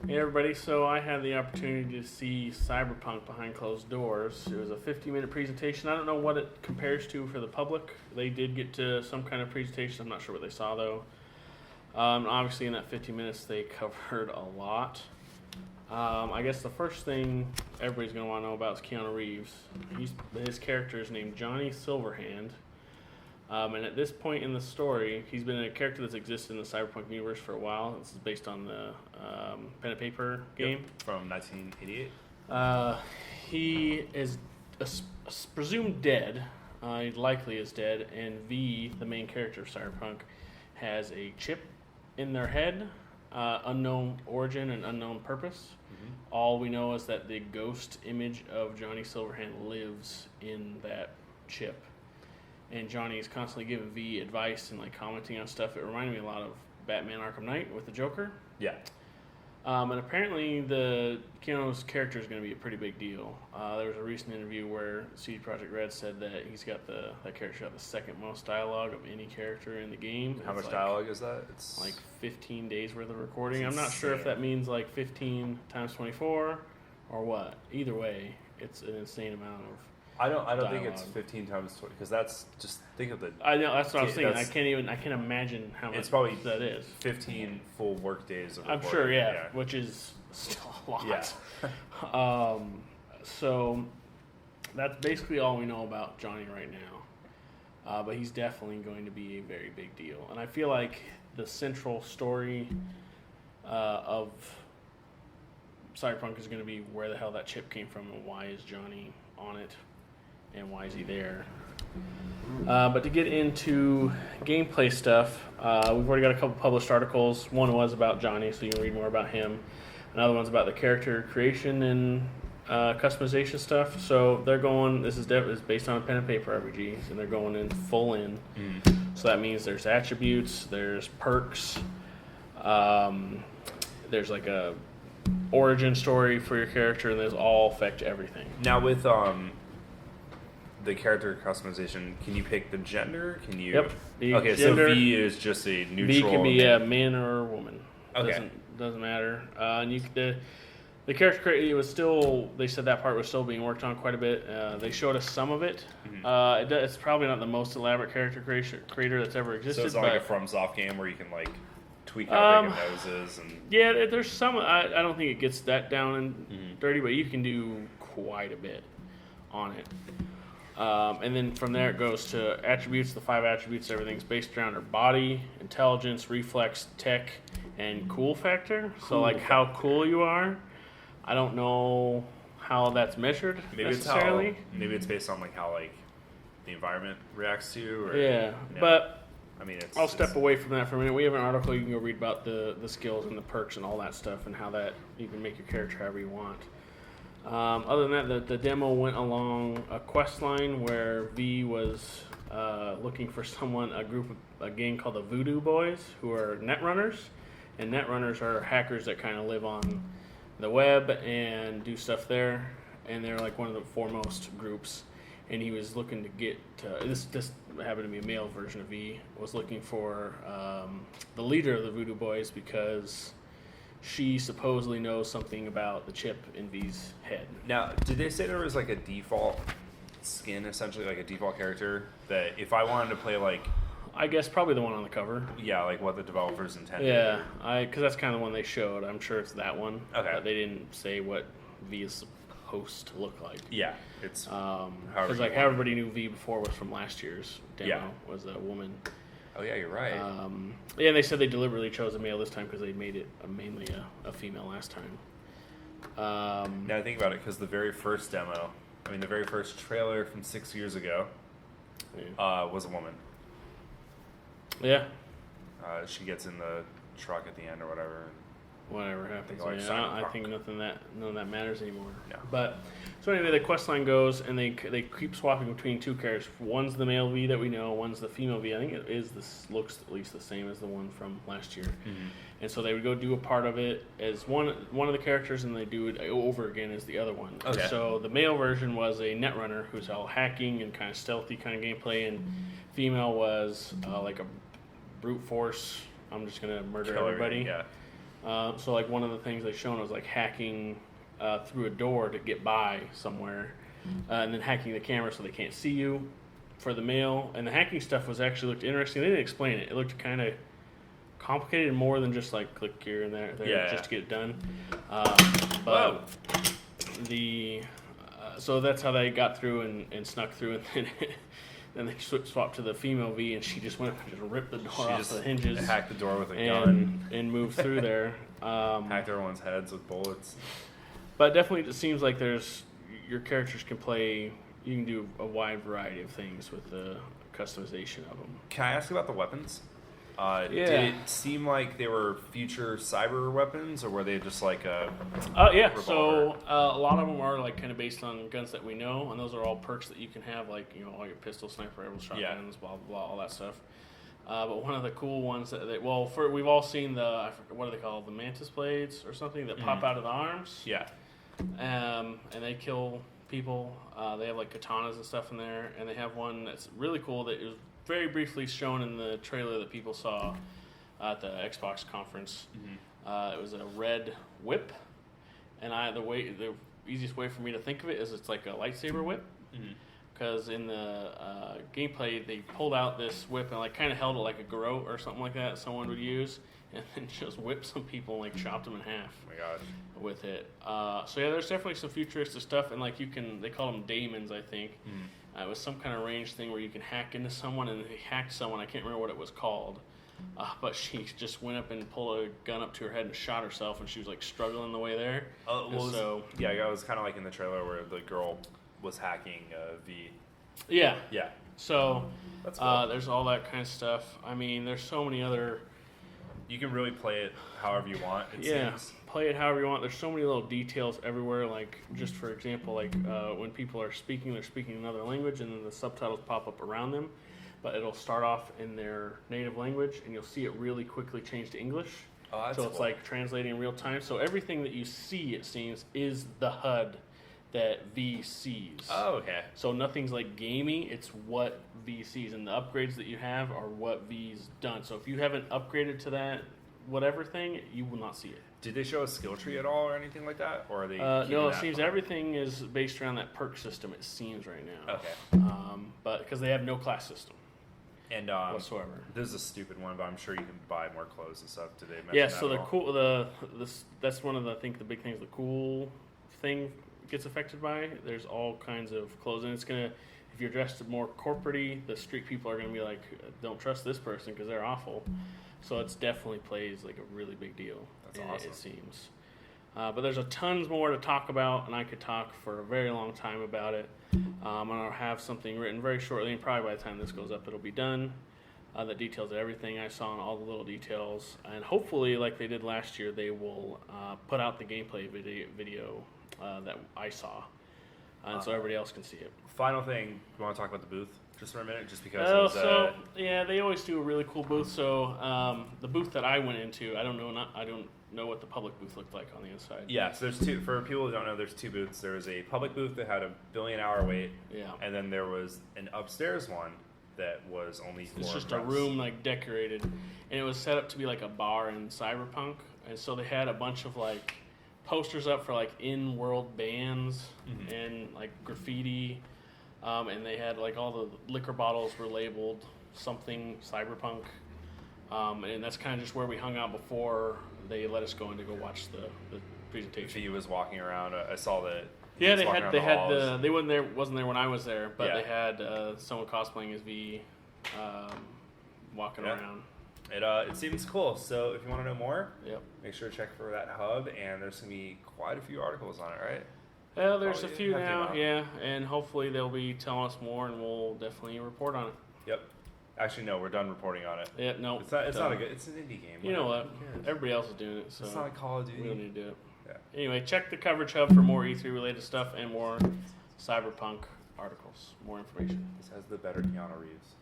Hey everybody, so I had the opportunity to see Cyberpunk behind closed doors. It was a 50-minute presentation. I don't know what it compares to for the public. They did get to some kind of presentation. I'm not sure what they saw though. Obviously in that 50 minutes they covered a lot. I guess the first thing everybody's going to want to know about is Keanu Reeves. His character is named Johnny Silverhand. And at this point in the story, he's been a character that's existed in the Cyberpunk universe for a while. This is based on the pen and paper game. From 1988. He is presumed dead. He likely is dead. And V, the main character of Cyberpunk, has a chip in their head, unknown origin and unknown purpose. Mm-hmm. All we know is that the ghost image of Johnny Silverhand lives in that chip. And Johnny is constantly giving V advice and like commenting on stuff. It reminded me a lot of Batman Arkham Knight with the Joker. Yeah. And apparently the Keanu's character is going to be a pretty big deal. There was a recent interview where CD Projekt Red said that that character got the second most dialogue of any character in the game. How much dialogue is that? It's like 15 days worth of recording. I'm not sure if that means like 15 times 24 or what. Either way, it's an insane amount of. I don't think it's 15 times 20 because that's just think of the. I know that's what I was thinking. I can't imagine how much. It's probably that is 15 full work days of I'm sure, yeah, which is still a lot. Yeah. So that's basically all we know about Johnny right now. But he's definitely going to be a very big deal, and I feel like the central story of Cyberpunk is going to be where the hell that chip came from and why is Johnny on it. And why is he there? But to get into gameplay stuff, we've already got a couple published articles. One was about Johnny, so you can read more about him. Another one's about the character creation and customization stuff. So they're going. This is based on a pen and paper RPGs, and they're going in full in. So that means there's attributes, there's perks, there's like a origin story for your character, and those all affect everything. Now with the character customization, can you pick the gender? Can you? Yep. Okay, gender, so V is just a neutral. V can be a man or a woman. Okay. Doesn't matter. And the character creator was still. They said that part was still being worked on quite a bit. They showed us some of it. Mm-hmm. It's probably not the most elaborate character creator that's ever existed. So it's not like a FromSoft game where you can like tweak how big a nose is and. Yeah, there's some. I don't think it gets that down and dirty, but you can do quite a bit on it. And then from there it goes to attributes. The 5 attributes, everything's based around her body, intelligence, reflex, tech, and cool factor. So like how cool you are. I don't know how that's measured necessarily. Maybe it's based on like how like the environment reacts to you. Or, yeah, but I mean, I'll step away from that for a minute. We have an article you can go read about the skills and the perks and all that stuff and how that you can make your character however you want. Other than that, the demo went along a quest line where V was looking for a gang called the Voodoo Boys, who are netrunners. And netrunners are hackers that kind of live on the web and do stuff there. And they're like one of the foremost groups. And he was looking to get this happened to be a male version of V, was looking for the leader of the Voodoo Boys because she supposedly knows something about the chip in V's head. Now, did they say there was like a default skin, essentially, like a default character, that if I wanted to play like... I guess probably the one on the cover. Yeah, like what the developers intended. Yeah, because that's kind of the one they showed. I'm sure it's that one. Okay. But they didn't say what V is supposed to look like. Yeah, it's... Because like everybody knew V before was from last year's demo, was a woman. Oh yeah, you're right. Yeah, and they said they deliberately chose a male this time because they made it mainly a female last time. Now think about it, because the very first demo, the very first trailer from 6 years ago, was a woman. Yeah. She gets in the truck at the end or whatever. Whatever happens. I think none of that matters anymore. No. But so anyway, the quest line goes, and they keep swapping between two characters. One's the male V that we know. One's the female V. I think it is. This looks at least the same as the one from last year. Mm-hmm. And so they would go do a part of it as one of the characters, and they do it over again as the other one. Okay. So the male version was a netrunner who's all hacking and kind of stealthy kind of gameplay, and female was like a brute force. I'm just gonna murder everybody. Yeah. So like one of the things they shown was like hacking through a door to get by somewhere, and then hacking the camera so they can't see you for the mail. And the hacking stuff was actually looked interesting. They didn't explain it. It looked kind of complicated, more than just like click here and there just to get it done. But so that's how they got through and snuck through, and then they swapped to the female V, and she just went and just ripped the door off the hinges, hacked the door with a gun, and moved through there. Hacked everyone's heads with bullets. But definitely, it seems like your characters can play. You can do a wide variety of things with the customization of them. Can I ask about the weapons? Did it seem like they were future cyber weapons, or were they just like a revolver? So a lot of them are like kind of based on guns that we know, and those are all perks that you can have, like all your pistol, sniper rifles, shotguns, blah blah blah, all that stuff. But one of the cool ones that we've all seen what are they called, the Mantis Blades or something that pop out of the arms. Yeah. And they kill people. They have like katanas and stuff in there, and they have one that's really cool that is very briefly shown in the trailer that people saw at the Xbox conference. It was a red whip, and the easiest way for me to think of it is it's like a lightsaber whip. Because in the gameplay they pulled out this whip and like kind of held it like a garrote or something like that someone would use, and then just whipped some people and like chopped them in half. Oh my god. With it. So yeah, there's definitely some futuristic stuff, and like they call them daemons, I think. It was some kind of range thing where you can hack into someone, and they hacked someone. I can't remember what it was called, but she just went up and pulled a gun up to her head and shot herself, and she was like struggling the way there. It was kind of like in the trailer where the girl was hacking V. Yeah. Yeah. So that's cool. There's all that kind of stuff. I mean, there's so many other. You can really play it however you want. It seems. Play it however you want. There's so many little details everywhere. Like, just for example, like when people are speaking, they're speaking another language, and then the subtitles pop up around them. But it'll start off in their native language, and you'll see it really quickly change to English. Oh, that's so it's like translating in real time. So everything that you see, it seems, is the HUD that V sees. Oh, okay. So nothing's like gamey. It's what V sees, and the upgrades that you have are what V's done. So if you haven't upgraded to that whatever thing, you will not see it. Did they show a skill tree at all or anything like that, or are they? No, it seems everything is based around that perk system. It seems right now. Okay. But because they have no class system. And whatsoever. This is a stupid one, but I'm sure you can buy more clothes and stuff. Did they mention that so the at all? cool that's one of the the big things. The cool thing gets affected by. There's all kinds of clothes, and it's gonna, if you're dressed more corporate-y, the street people are gonna be like, don't trust this person because they're awful. So it's definitely plays like a really big deal. That's awesome. It seems. But there's a tons more to talk about, and I could talk for a very long time about it. And I'll have something written very shortly, and probably by the time this goes up, it'll be done. That details everything I saw and all the little details. And hopefully, like they did last year, they will put out the gameplay video that I saw, and so everybody else can see it. Final thing, you want to talk about the booth just for a minute, just because? They always do a really cool booth. So the booth that I went into, I don't know what the public booth looked like on the inside. Yeah, so there's two. For people who don't know, there's two booths. There was a public booth that had a billion-hour wait. Yeah. And then there was an upstairs one that was only for It's just press. a room like decorated, and it was set up to be like a bar in Cyberpunk, and so they had a bunch of like posters up for like in-world bands and like graffiti, and they had like all the liquor bottles were labeled something Cyberpunk, and that's kind of just where we hung out before they let us go in to go watch the presentation. He was walking around. I saw that. Yeah, they wasn't there when I was there, but they had someone cosplaying as V walking around. It seems cool. So if you want to know more, make sure to check for that hub. And there's gonna be quite a few articles on it, right? Well, there's a few now, and hopefully they'll be telling us more, and we'll definitely report on it. Yep. Actually, no, we're done reporting on it. Yeah, no, it's not a good. It's an indie game. You know what? Everybody else is doing it, so it's not like Call of Duty. We don't need to do it. Yeah. Anyway, check the coverage hub for more E3 related stuff and more Cyberpunk articles, more information. This has the better Keanu Reeves.